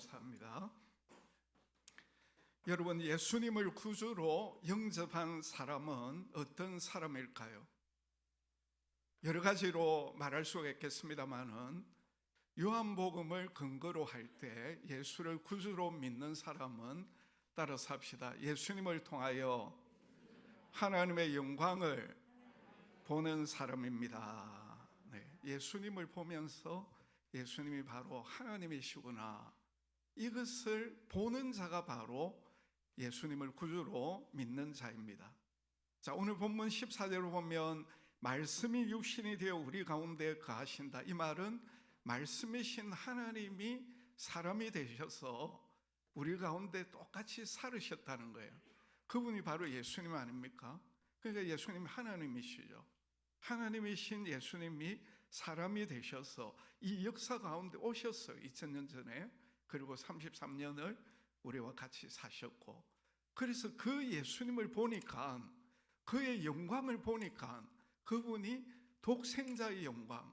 감사합니다. 여러분, 예수님을 구주로 영접한 사람은 어떤 사람일까요? 여러 가지로 말할 수가 있겠습니다만은 요한복음을 근거로 할 때 예수를 구주로 믿는 사람은 따라서 합시다. 예수님을 통하여 하나님의 영광을 보는 사람입니다. 네, 예수님을 보면서 예수님이 바로 하나님이시구나, 이것을 보는 자가 바로 예수님을 구주로 믿는 자입니다. 자, 오늘 본문 14절을 보면 말씀이 육신이 되어 우리 가운데 거하신다. 이 말은 말씀이신 하나님이 사람이 되셔서 우리 가운데 똑같이 살으셨다는 거예요. 그분이 바로 예수님 아닙니까? 그러니까 예수님이 하나님이시죠. 하나님이신 예수님이 사람이 되셔서 이 역사 가운데 오셨어요. 2000년 전에. 그리고 33년을 우리와 같이 사셨고, 그래서 그 예수님을 보니까, 그의 영광을 보니까 그분이 독생자의 영광,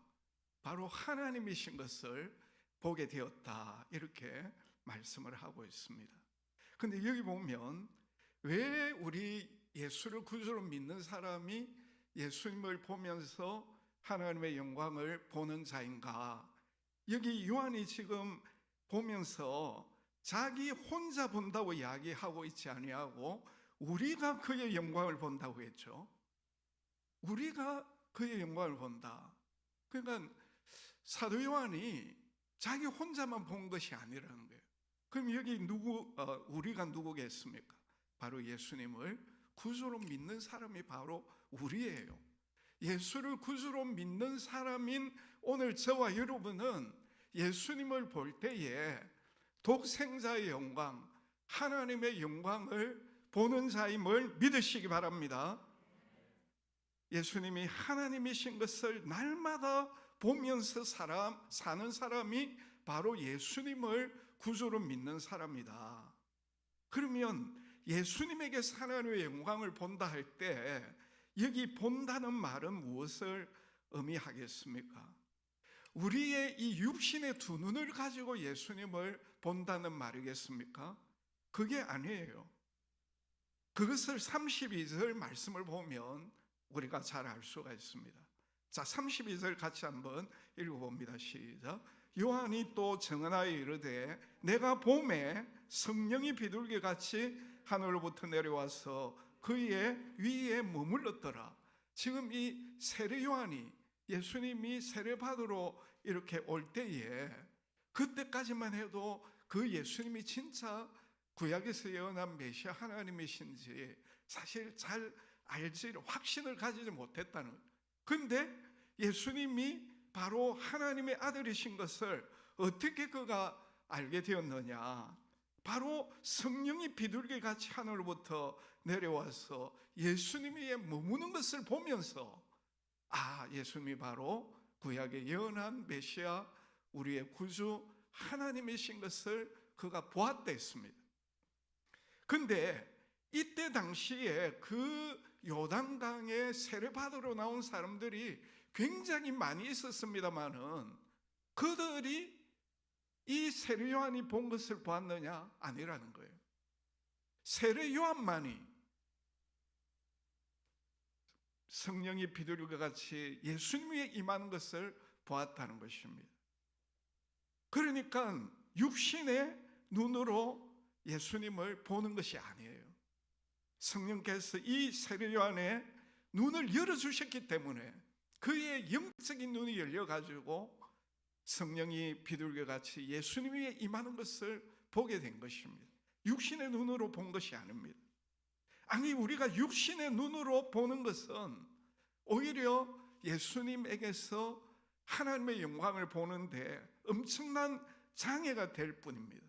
바로 하나님이신 것을 보게 되었다, 이렇게 말씀을 하고 있습니다. 근데 여기 보면 왜 우리 예수를 구주로 믿는 사람이 예수님을 보면서 하나님의 영광을 보는 자인가? 여기 요한이 지금 보면서 자기 혼자 본다고 이야기하고 있지 아니하고 우리가 그의 영광을 본다고 했죠. 우리가 그의 영광을 본다. 그러니까 사도 요한이 자기 혼자만 본 것이 아니라는 거예요. 그럼 여기 우리가 누구겠습니까? 바로 예수님을 구주로 믿는 사람이 바로 우리예요. 예수를 구주로 믿는 사람인 오늘 저와 여러분은 예수님을 볼 때에 독생자의 영광, 하나님의 영광을 보는 자임을 믿으시기 바랍니다. 예수님이 하나님이신 것을 날마다 보면서 사는 사람이 바로 예수님을 구주로 믿는 사람이다. 그러면 예수님에게서 하나님의 영광을 본다 할 때 여기 본다는 말은 무엇을 의미하겠습니까? 우리의 이 육신의 두 눈을 가지고 예수님을 본다는 말이겠습니까? 그게 아니에요. 그것을 32절 말씀을 보면 우리가 잘 알 수가 있습니다. 자, 32절 같이 한번 읽어봅니다. 시작. 요한이 또 증언하여 이르되 내가 봄에 성령이 비둘기같이 하늘로부터 내려와서 그의 위에 머물렀더라. 지금 이 세례 요한이 예수님이 세례받으러 이렇게 올 때에 그때까지만 해도 그 예수님이 진짜 구약에서 예언한 메시아 하나님이신지 사실 잘 알지, 확신을 가지지 못했다는 거예요. 근데 예수님이 바로 하나님의 아들이신 것을 어떻게 그가 알게 되었느냐? 바로 성령이 비둘기같이 하늘로부터 내려와서 예수님이 머무는 것을 보면서 예수님이 바로 구약에 예언한 메시아, 우리의 구주 하나님이신 것을 그가 보았다 했습니다. 근데 이때 당시에 그 요단강에 세례받으러 나온 사람들이 굉장히 많이 있었습니다만은 그들이 이 세례 요한이 본 것을 보았느냐? 아니라는 거예요. 세례 요한만이 성령이 비둘기와 같이 예수님에 임하는 것을 보았다는 것입니다. 그러니까 육신의 눈으로 예수님을 보는 것이 아니에요. 성령께서 이 세례 요한의 눈을 열어주셨기 때문에 그의 영적인 눈이 열려가지고 성령이 비둘기같이 예수님 위에 임하는 것을 보게 된 것입니다. 육신의 눈으로 본 것이 아닙니다. 아니, 우리가 육신의 눈으로 보는 것은 오히려 예수님에게서 하나님의 영광을 보는데 엄청난 장애가 될 뿐입니다.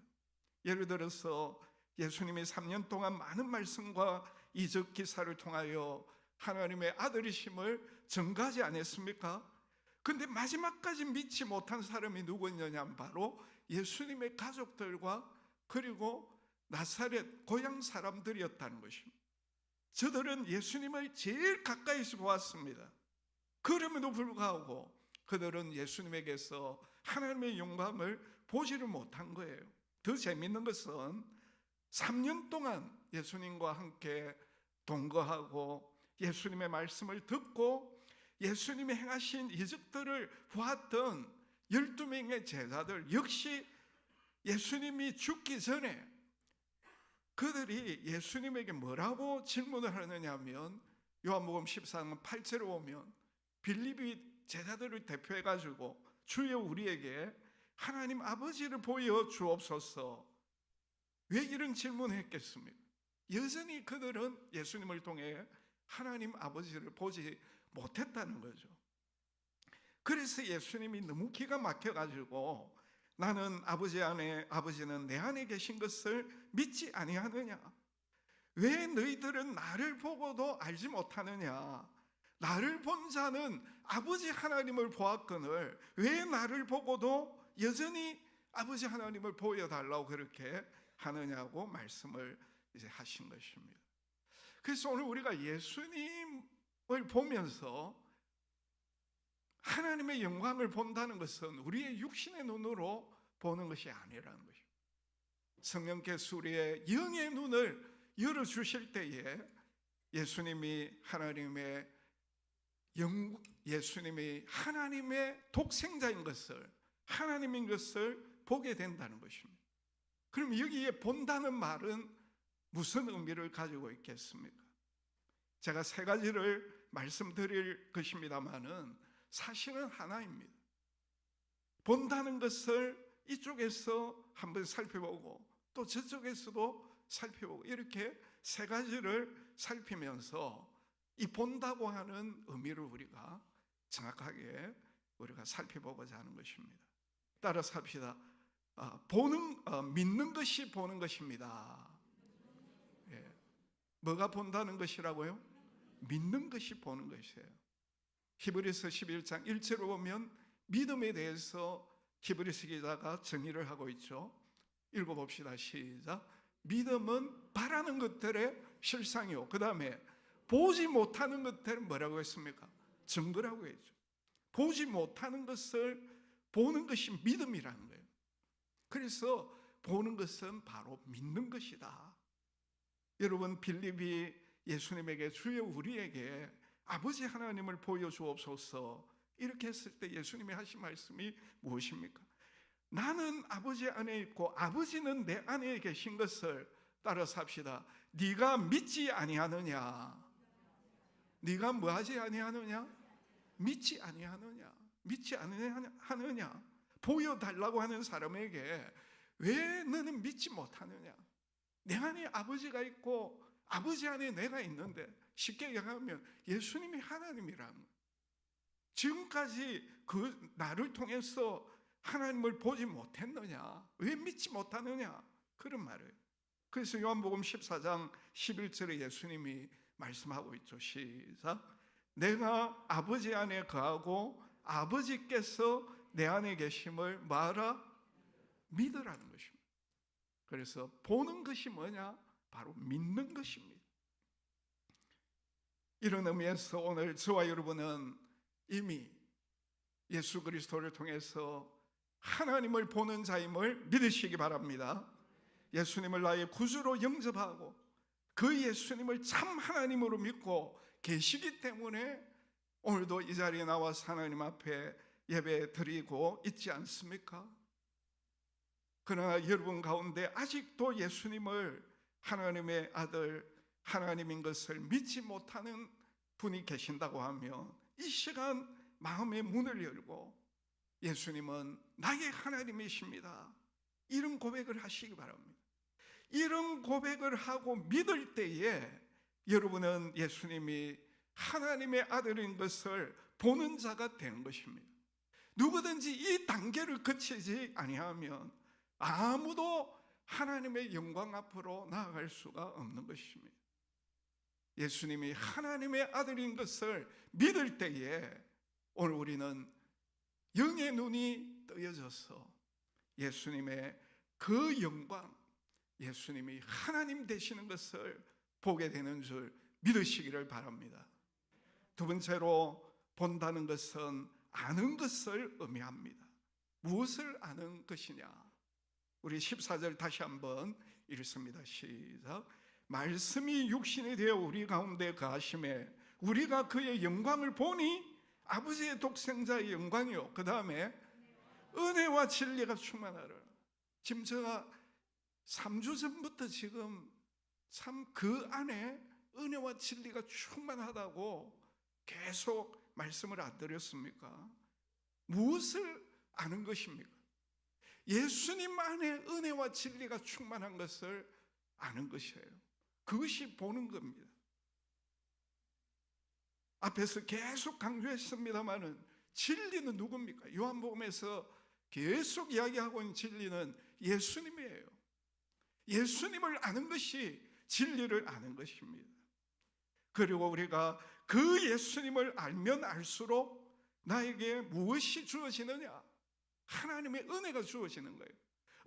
예를 들어서 예수님이 3년 동안 많은 말씀과 이적 기사를 통하여 하나님의 아들이심을 증거하지 않았습니까? 근데 마지막까지 믿지 못한 사람이 누구였냐면 바로 예수님의 가족들과 그리고 나사렛 고향 사람들이었다는 것입니다. 저들은 예수님을 제일 가까이서 보았습니다. 그럼에도 불구하고 그들은 예수님에게서 하나님의 영광을 보지를 못한 거예요. 더 재밌는 것은 3년 동안 예수님과 함께 동거하고 예수님의 말씀을 듣고 예수님이 행하신 이적들을 보았던 12명의 제자들 역시 예수님이 죽기 전에 그들이 예수님에게 뭐라고 질문을 하느냐 하면 요한복음 14장 8절에 보면 빌립이 제자들을 대표해 가지고 주여 우리에게 하나님 아버지를 보여 주옵소서. 왜 이런 질문을 했겠습니까? 여전히 그들은 예수님을 통해 하나님 아버지를 보지 못했다는 거죠. 그래서 예수님이 너무 기가 막혀 가지고 나는 아버지 안에, 아버지는 내 안에 계신 것을 믿지 아니하느냐? 왜 너희들은 나를 보고도 알지 못하느냐? 나를 본 자는 아버지 하나님을 보았거늘 왜 나를 보고도 여전히 아버지 하나님을 보여달라고 그렇게 하느냐고 말씀을 이제 하신 것입니다. 그래서 오늘 우리가 예수님을 보면서 하나님의 영광을 본다는 것은 우리의 육신의 눈으로 보는 것이 아니라는 것입니다. 성령께서 우리의 영의 눈을 열어주실 때에 예수님이 하나님의 독생자인 것을, 하나님인 것을 보게 된다는 것입니다. 그럼 여기에 본다는 말은 무슨 의미를 가지고 있겠습니까? 제가 세 가지를 말씀드릴 것입니다만은 사실은 하나입니다. 본다는 것을 이쪽에서 한번 살펴보고 또 저쪽에서도 살펴보고 이렇게 세 가지를 살피면서 이 본다고 하는 의미를 우리가 정확하게 우리가 살펴보고자 하는 것입니다. 따라서 합시다. 믿는 것이 보는 것입니다. 예. 뭐가 본다는 것이라고요? 믿는 것이 보는 것이에요. 히브리서 11장 1절을 보면 믿음에 대해서 히브리서 기자가 정의를 하고 있죠. 읽어봅시다. 시작. 믿음은 바라는 것들의 실상이요. 그 다음에 보지 못하는 것들은 뭐라고 했습니까? 증거라고 했죠. 보지 못하는 것을 보는 것이 믿음이라는 거예요. 그래서 보는 것은 바로 믿는 것이다. 여러분, 빌립이 예수님에게 주여 우리에게 아버지 하나님을 보여주옵소서 이렇게 했을 때 예수님이 하신 말씀이 무엇입니까? 나는 아버지 안에 있고 아버지는 내 안에 계신 것을 따라서 합시다. 네가 믿지 아니하느냐? 네가 뭐하지 아니하느냐? 믿지 아니하느냐? 믿지 아니하느냐? 보여달라고 하는 사람에게 왜 너는 믿지 못하느냐? 내 안에 아버지가 있고 아버지 안에 내가 있는데 쉽게 얘기하면 예수님이 하나님이라는 거예요. 지금까지 그 나를 통해서 하나님을 보지 못했느냐? 왜 믿지 못하느냐? 그런 말이에요. 그래서 요한복음 14장 11절에 예수님이 말씀하고 있죠. 시작. 내가 아버지 안에 거하고 아버지께서 내 안에 계심을 말하 믿으라는 것입니다. 그래서 보는 것이 뭐냐? 바로 믿는 것입니다. 이런 의미에서 오늘 저와 여러분은 이미 예수 그리스도를 통해서 하나님을 보는 자임을 믿으시기 바랍니다. 예수님을 나의 구주로 영접하고 그 예수님을 참 하나님으로 믿고 계시기 때문에 오늘도 이 자리에 나와서 하나님 앞에 예배 드리고 있지 않습니까? 그러나 여러분 가운데 아직도 예수님을 하나님의 아들, 하나님인 것을 믿지 못하는 분이 계신다고 하면 이 시간 마음의 문을 열고 예수님은 나의 하나님이십니다. 이런 고백을 하시기 바랍니다. 이런 고백을 하고 믿을 때에 여러분은 예수님이 하나님의 아들인 것을 보는 자가 되는 것입니다. 누구든지 이 단계를 거치지 아니하면 아무도 하나님의 영광 앞으로 나아갈 수가 없는 것입니다. 예수님이 하나님의 아들인 것을 믿을 때에 오늘 우리는 영의 눈이 뜨여져서 예수님의 그 영광, 예수님이 하나님 되시는 것을 보게 되는 줄 믿으시기를 바랍니다. 두 번째로 본다는 것은 아는 것을 의미합니다. 무엇을 아는 것이냐? 우리 14절 다시 한번 읽습니다. 시작. 말씀이 육신이 되어 우리 가운데 거하심에 우리가 그의 영광을 보니 아버지의 독생자의 영광이요, 그 다음에 은혜와 진리가 충만하라. 지금 제가 3주 전부터 지금 참 그 안에 은혜와 진리가 충만하다고 계속 말씀을 안 드렸습니까? 무엇을 아는 것입니까? 예수님 안에 은혜와 진리가 충만한 것을 아는 것이에요. 그것이 보는 겁니다. 앞에서 계속 강조했습니다마는 진리는 누굽니까? 요한복음에서 계속 이야기하고 있는 진리는 예수님이에요. 예수님을 아는 것이 진리를 아는 것입니다. 그리고 우리가 그 예수님을 알면 알수록 나에게 무엇이 주어지느냐? 하나님의 은혜가 주어지는 거예요.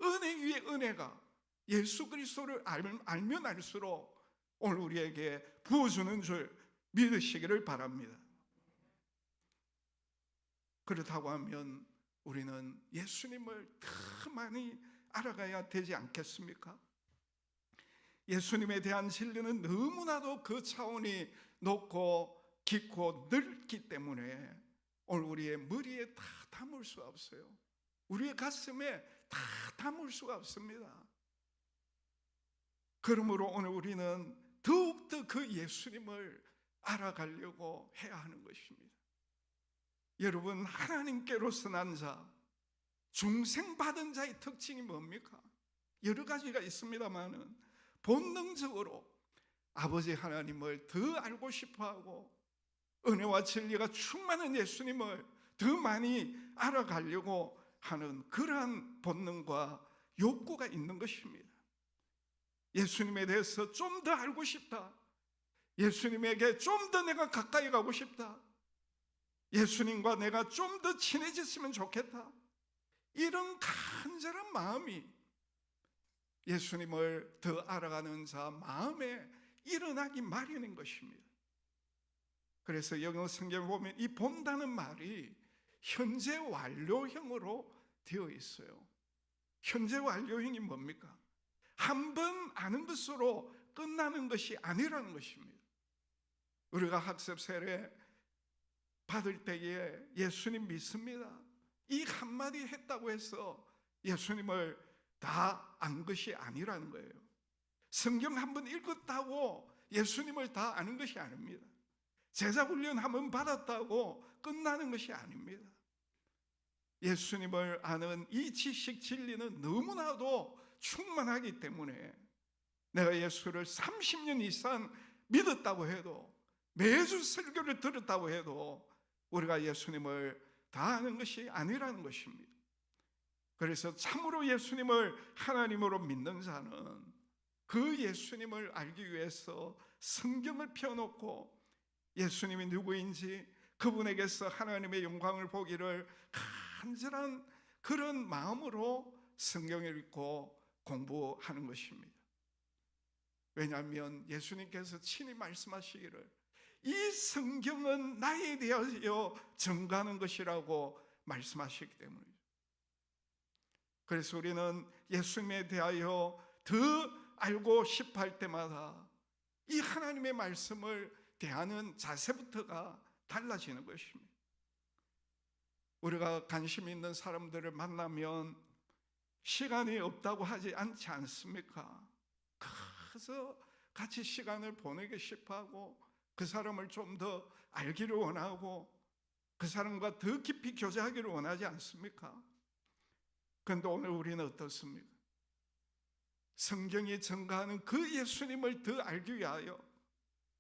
은혜 위에 은혜가, 예수 그리스도를 알면 알수록 오늘 우리에게 부어주는 줄 믿으시기를 바랍니다. 그렇다고 하면 우리는 예수님을 더 많이 알아가야 되지 않겠습니까? 예수님에 대한 진리는 너무나도 그 차원이 높고 깊고 넓기 때문에 오늘 우리의 머리에 다 담을 수가 없어요. 우리의 가슴에 다 담을 수가 없습니다. 그러므로 오늘 우리는 더욱더 그 예수님을 알아가려고 해야 하는 것입니다. 여러분, 하나님께로서 난 자, 중생받은 자의 특징이 뭡니까? 여러 가지가 있습니다만은 본능적으로 아버지 하나님을 더 알고 싶어하고 은혜와 진리가 충만한 예수님을 더 많이 알아가려고 하는 그러한 본능과 욕구가 있는 것입니다. 예수님에 대해서 좀 더 알고 싶다. 예수님에게 좀 더 내가 가까이 가고 싶다. 예수님과 내가 좀 더 친해졌으면 좋겠다. 이런 간절한 마음이 예수님을 더 알아가는 자 마음에 일어나기 마련인 것입니다. 그래서 영어 성경에 보면 이 본다는 말이 현재 완료형으로 되어 있어요. 현재 완료형이 뭡니까? 한 번 아는 것으로 끝나는 것이 아니라는 것입니다. 우리가 학습 세례 받을 때에 예수님 믿습니다, 이 한마디 했다고 해서 예수님을 다 안 것이 아니라는 거예요. 성경 한번 읽었다고 예수님을 다 아는 것이 아닙니다. 제자 훈련 한번 받았다고 끝나는 것이 아닙니다. 예수님을 아는 이 지식 진리는 너무나도 충만하기 때문에 내가 예수를 30년 이상 믿었다고 해도, 매주 설교를 들었다고 해도 우리가 예수님을 다 아는 것이 아니라는 것입니다. 그래서 참으로 예수님을 하나님으로 믿는 자는 그 예수님을 알기 위해서 성경을 펴놓고 예수님이 누구인지, 그분에게서 하나님의 영광을 보기를 간절한 그런 마음으로 성경을 읽고 공부하는 것입니다. 왜냐하면 예수님께서 친히 말씀하시기를 이 성경은 나에 대하여 증거하는 것이라고 말씀하시기 때문이죠. 그래서 우리는 예수님에 대하여 더 알고 싶어 할 때마다 이 하나님의 말씀을 대하는 자세부터가 달라지는 것입니다. 우리가 관심 있는 사람들을 만나면 시간이 없다고 하지 않지 않습니까? 그래서 같이 시간을 보내고 싶어하고 그 사람을 좀 더 알기를 원하고 그 사람과 더 깊이 교제하기를 원하지 않습니까? 그런데 오늘 우리는 어떻습니까? 성경이 증거하는 그 예수님을 더 알기 위하여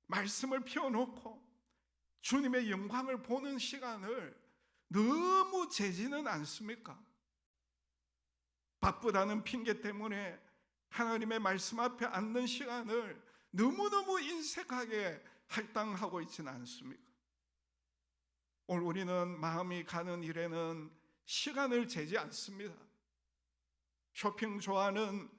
말씀을 펴놓고 주님의 영광을 보는 시간을 너무 재지는 않습니까? 바쁘다는 핑계 때문에 하나님의 말씀 앞에 앉는 시간을 너무너무 인색하게 할당하고 있지는 않습니까? 오늘 우리는 마음이 가는 일에는 시간을 재지 않습니다. 쇼핑 좋아하는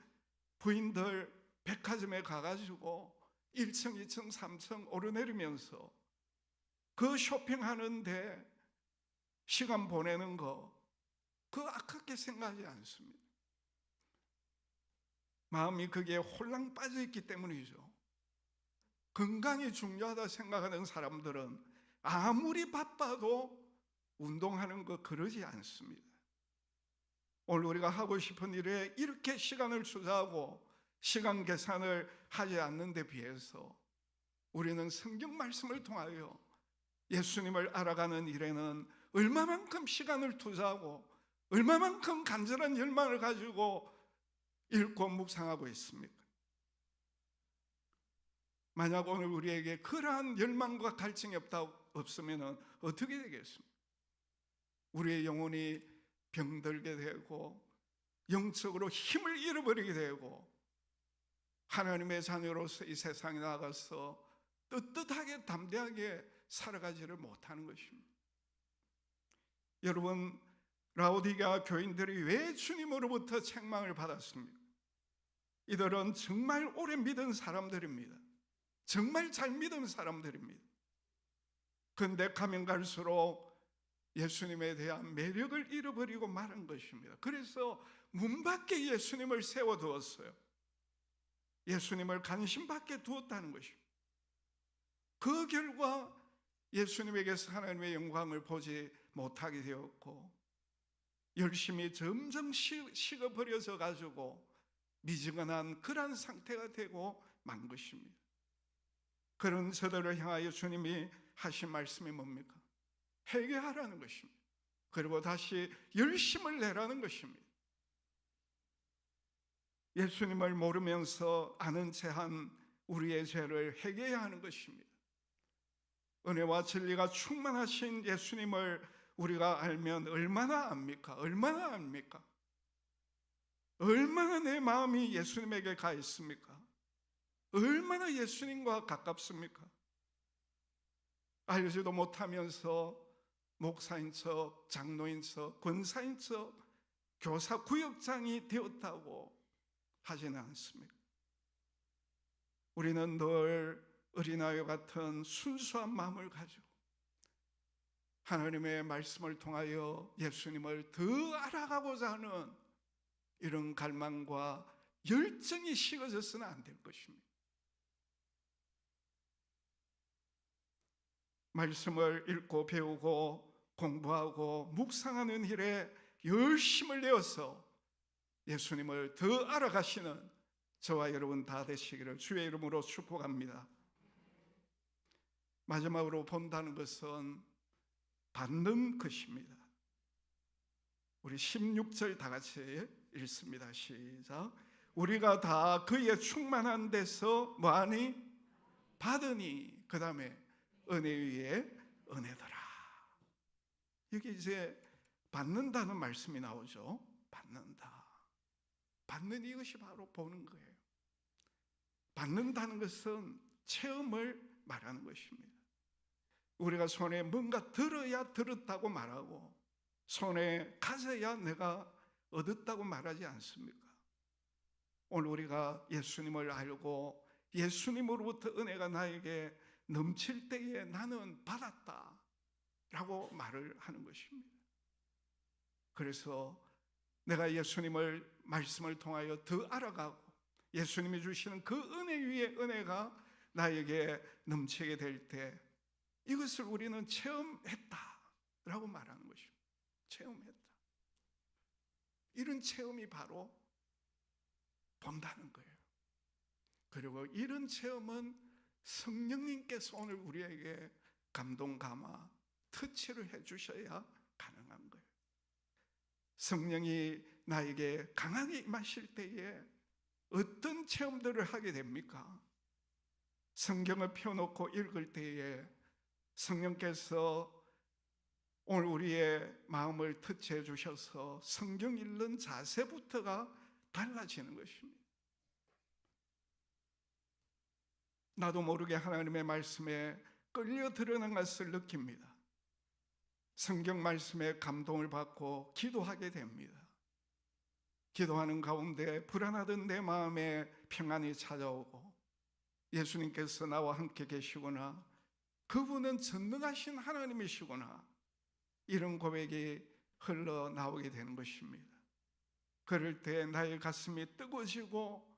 부인들 백화점에 가가지고 1층, 2층, 3층 오르내리면서 그 쇼핑하는데 시간 보내는 거, 그거 아깝게 생각하지 않습니다. 마음이 거기에 홀랑 빠져 있기 때문이죠. 건강이 중요하다 생각하는 사람들은 아무리 바빠도 운동하는 거 그러지 않습니다. 오늘 우리가 하고 싶은 일에 이렇게 시간을 투자하고 시간 계산을 하지 않는 데 비해서 우리는 성경 말씀을 통하여 예수님을 알아가는 일에는 얼마만큼 시간을 투자하고 얼마만큼 간절한 열망을 가지고 읽고 묵상하고 있습니까? 만약 오늘 우리에게 그러한 열망과 갈증이 없으면 어떻게 되겠습니까? 우리의 영혼이 병들게 되고 영적으로 힘을 잃어버리게 되고 하나님의 자녀로서 이 세상에 나가서 떳떳하게 담대하게 살아가지를 못하는 것입니다. 여러분, 라오디게아 교인들이 왜 주님으로부터 책망을 받았습니까? 이들은 정말 오래 믿은 사람들입니다. 정말 잘 믿은 사람들입니다. 그런데 가면 갈수록 예수님에 대한 매력을 잃어버리고 마른 것입니다. 그래서 문 밖에 예수님을 세워두었어요. 예수님을 관심 밖에 두었다는 것입니다. 그 결과 예수님에게서 하나님의 영광을 보지 못하게 되었고 열심히 점점 식어버려져 가지고 미지근한 그런 상태가 되고 만 것입니다. 그런 저들을 향하여 주님이 하신 말씀이 뭡니까? 회개하라는 것입니다. 그리고 다시 열심을 내라는 것입니다. 예수님을 모르면서 아는 체한 우리의 죄를 회개해야 하는 것입니다. 은혜와 진리가 충만하신 예수님을 우리가 알면 얼마나 압니까? 얼마나 압니까? 얼마나 내 마음이 예수님에게 가 있습니까? 얼마나 예수님과 가깝습니까? 알지도 못하면서 목사인 척, 장로인 척, 권사인 척, 교사 구역장이 되었다고 하지는 않습니까? 우리는 늘 어린아이와 같은 순수한 마음을 가지고 하나님의 말씀을 통하여 예수님을 더 알아가고자 하는 이런 갈망과 열정이 식어져서는 안 될 것입니다. 말씀을 읽고 배우고 공부하고 묵상하는 일에 열심을 내어서 예수님을 더 알아가시는 저와 여러분 다 되시기를 주의 이름으로 축복합니다. 마지막으로 본다는 것은 받는 것입니다. 우리 16절 다 같이 읽습니다. 시작. 우리가 다 그의 충만한 데서 뭐하니? 받으니. 그 다음에 은혜 위에 은혜더라. 여기 이제 받는다는 말씀이 나오죠. 받는다. 받는 이것이 바로 보는 거예요. 받는다는 것은 체험을 말하는 것입니다. 우리가 손에 뭔가 들어야 들었다고 말하고 손에 가져야 내가 얻었다고 말하지 않습니까? 오늘 우리가 예수님을 알고 예수님으로부터 은혜가 나에게 넘칠 때에 나는 받았다 라고 말을 하는 것입니다. 그래서 내가 예수님을 말씀을 통하여 더 알아가고 예수님이 주시는 그 은혜 위에 은혜가 나에게 넘치게 될 때 이것을 우리는 체험했다 라고 말하는 것입니다. 체험했다. 이런 체험이 바로 본다는 거예요. 그리고 이런 체험은 성령님께서 오늘 우리에게 감동 감화 터치를 해주셔야 가능한 거예요. 성령이 나에게 강하게 임하실 때에 어떤 체험들을 하게 됩니까? 성경을 펴놓고 읽을 때에 성령께서 오늘 우리의 마음을 터치해 주셔서 성경 읽는 자세부터가 달라지는 것입니다. 나도 모르게 하나님의 말씀에 끌려 들어가는 것을 느낍니다. 성경 말씀에 감동을 받고 기도하게 됩니다. 기도하는 가운데 불안하던 내 마음에 평안이 찾아오고 예수님께서 나와 함께 계시구나, 그분은 전능하신 하나님이시구나, 이런 고백이 흘러나오게 되는 것입니다. 그럴 때 나의 가슴이 뜨거워지고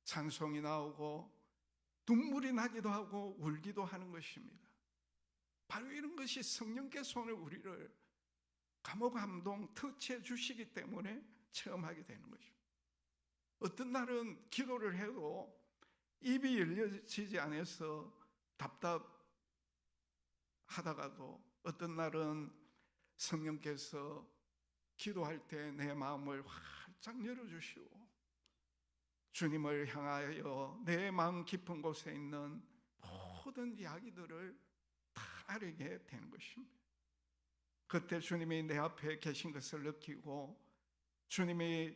찬송이 나오고 눈물이 나기도 하고 울기도 하는 것입니다. 바로 이런 것이 성령께서 오늘 우리를 감동감동 터치해 주시기 때문에 체험하게 되는 것입니다. 어떤 날은 기도를 해도 입이 열려지지 않아서 답답하다가도, 어떤 날은 성령께서 기도할 때 내 마음을 활짝 열어주시고 주님을 향하여 내 마음 깊은 곳에 있는 모든 이야기들을 다 알게 되는 것입니다. 그때 주님이 내 앞에 계신 것을 느끼고 주님이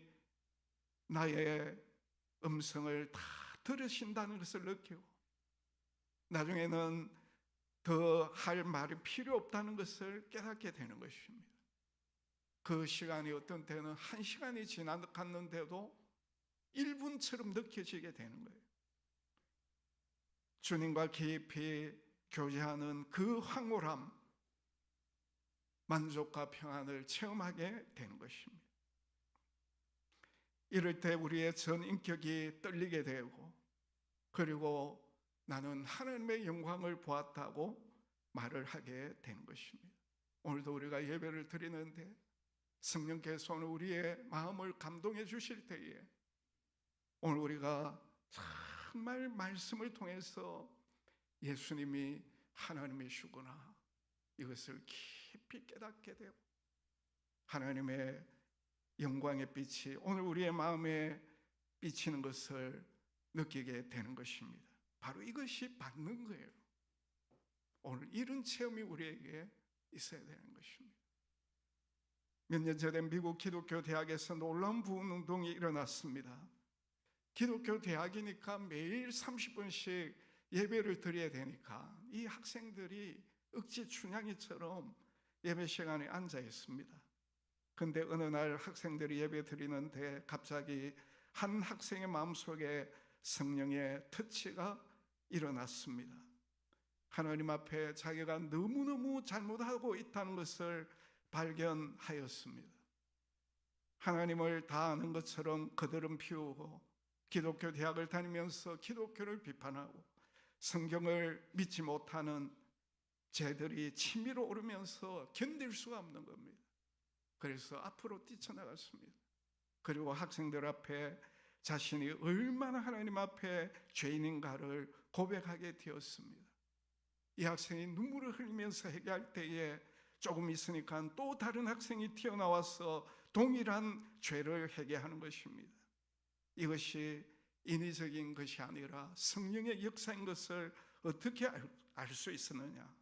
나의 음성을 다 들으신다는 것을 느끼고 나중에는 더 할 말이 필요 없다는 것을 깨닫게 되는 것입니다. 그 시간이 어떤 때는 1시간이 지나갔는데도 1분처럼 느껴지게 되는 거예요. 주님과 깊이 교제하는 그 황홀함, 만족과 평안을 체험하게 되는 것입니다. 이럴 때 우리의 전 인격이 떨리게 되고, 그리고 나는 하나님의 영광을 보았다고 말을 하게 되는 것입니다. 오늘도 우리가 예배를 드리는데 성령께서 오늘 우리의 마음을 감동해 주실 때에 오늘 우리가 정말 말씀을 통해서 예수님이 하나님이시구나, 이것을 깊이 깨닫게 되고 하나님의 영광의 빛이 오늘 우리의 마음에 비치는 것을 느끼게 되는 것입니다. 바로 이것이 받는 거예요. 오늘 이런 체험이 우리에게 있어야 되는 것입니다. 몇 년 전에 미국 기독교 대학에서 놀라운 부흥 운동이 일어났습니다. 기독교 대학이니까 매일 30분씩 예배를 드려야 되니까 이 학생들이 억지 춘향이처럼 예배 시간에 앉아 있습니다. 근데 어느 날 학생들이 예배 드리는데 갑자기 한 학생의 마음속에 성령의 터치가 일어났습니다. 하나님 앞에 자기가 너무너무 잘못하고 있다는 것을 발견하였습니다. 하나님을 다 아는 것처럼 거드름 피우고 기독교 대학을 다니면서 기독교를 비판하고 성경을 믿지 못하는 죄들이 치밀어 오르면서 견딜 수가 없는 겁니다. 그래서 앞으로 뛰쳐나갔습니다. 그리고 학생들 앞에 자신이 얼마나 하나님 앞에 죄인인가를 고백하게 되었습니다. 이 학생이 눈물을 흘리면서 얘기할 때에 조금 있으니까 또 다른 학생이 튀어나와서 동일한 죄를 회개하는 것입니다. 이것이 인위적인 것이 아니라 성령의 역사인 것을 어떻게 알 수 있었느냐?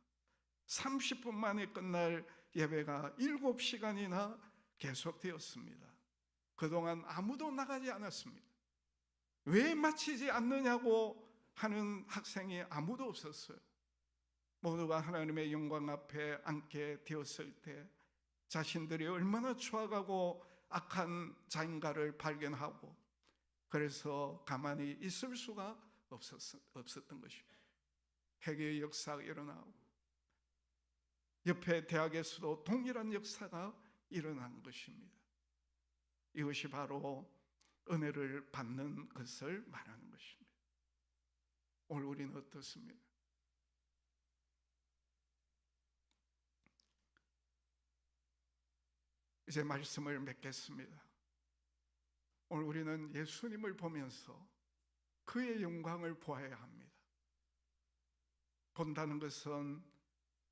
30분 만에 끝날 예배가 7시간이나 계속되었습니다. 그동안 아무도 나가지 않았습니다. 왜 마치지 않느냐고 하는 학생이 아무도 없었어요. 모두가 하나님의 영광 앞에 앉게 되었을 때 자신들이 얼마나 추악하고 악한 자인가를 발견하고, 그래서 가만히 있을 수가 없었던 것입니다. 회개의 역사가 일어나고 옆에 대학에서도 동일한 역사가 일어난 것입니다. 이것이 바로 은혜를 받는 것을 말하는 것입니다. 오늘 우리는 어떻습니까? 이제 말씀을 맺겠습니다. 오늘 우리는 예수님을 보면서 그의 영광을 보아야 합니다. 본다는 것은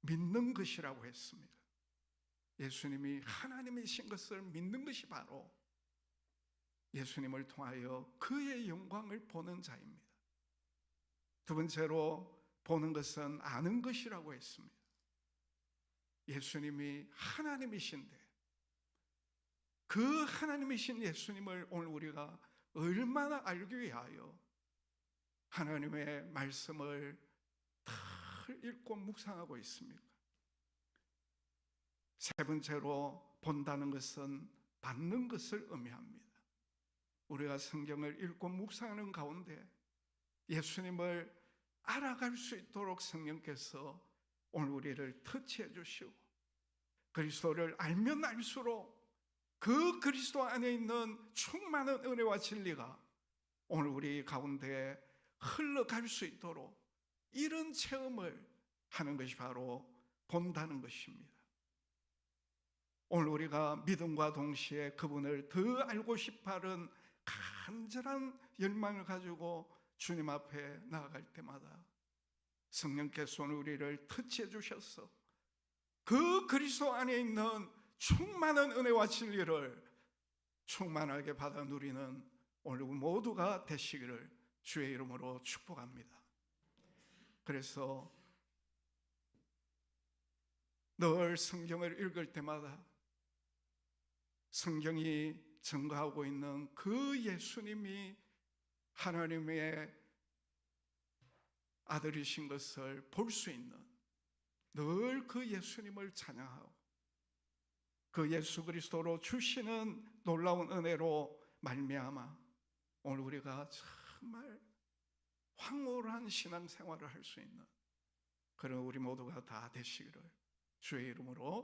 믿는 것이라고 했습니다. 예수님이 하나님이신 것을 믿는 것이 바로 예수님을 통하여 그의 영광을 보는 자입니다. 두 번째로 보는 것은 아는 것이라고 했습니다. 예수님이 하나님이신데 그 하나님이신 예수님을 오늘 우리가 얼마나 알기 위하여 하나님의 말씀을 다 읽고 묵상하고 있습니까? 세 번째로 본다는 것은 받는 것을 의미합니다. 우리가 성경을 읽고 묵상하는 가운데 예수님을 알아갈 수 있도록 성령께서 오늘 우리를 터치해 주시고, 그리스도를 알면 알수록 그 그리스도 안에 있는 충만한 은혜와 진리가 오늘 우리 가운데 흘러갈 수 있도록 이런 체험을 하는 것이 바로 본다는 것입니다. 오늘 우리가 믿음과 동시에 그분을 더 알고 싶어하는 간절한 열망을 가지고 주님 앞에 나아갈 때마다 성령께서 오늘 우리를 터치해 주셔서 그 그리스도 안에 있는 충만한 은혜와 진리를 충만하게 받아 누리는 오늘 모두가 되시기를 주의 이름으로 축복합니다. 그래서 늘 성경을 읽을 때마다 성경이 증거하고 있는 그 예수님이 하나님의 아들이신 것을 볼 수 있는 늘 그 예수님을 찬양하고 그 예수 그리스도로 주시는 놀라운 은혜로 말미암아 오늘 우리가 정말 황홀한 신앙생활을 할 수 있는 그런 우리 모두가 다 되시기를 주의 이름으로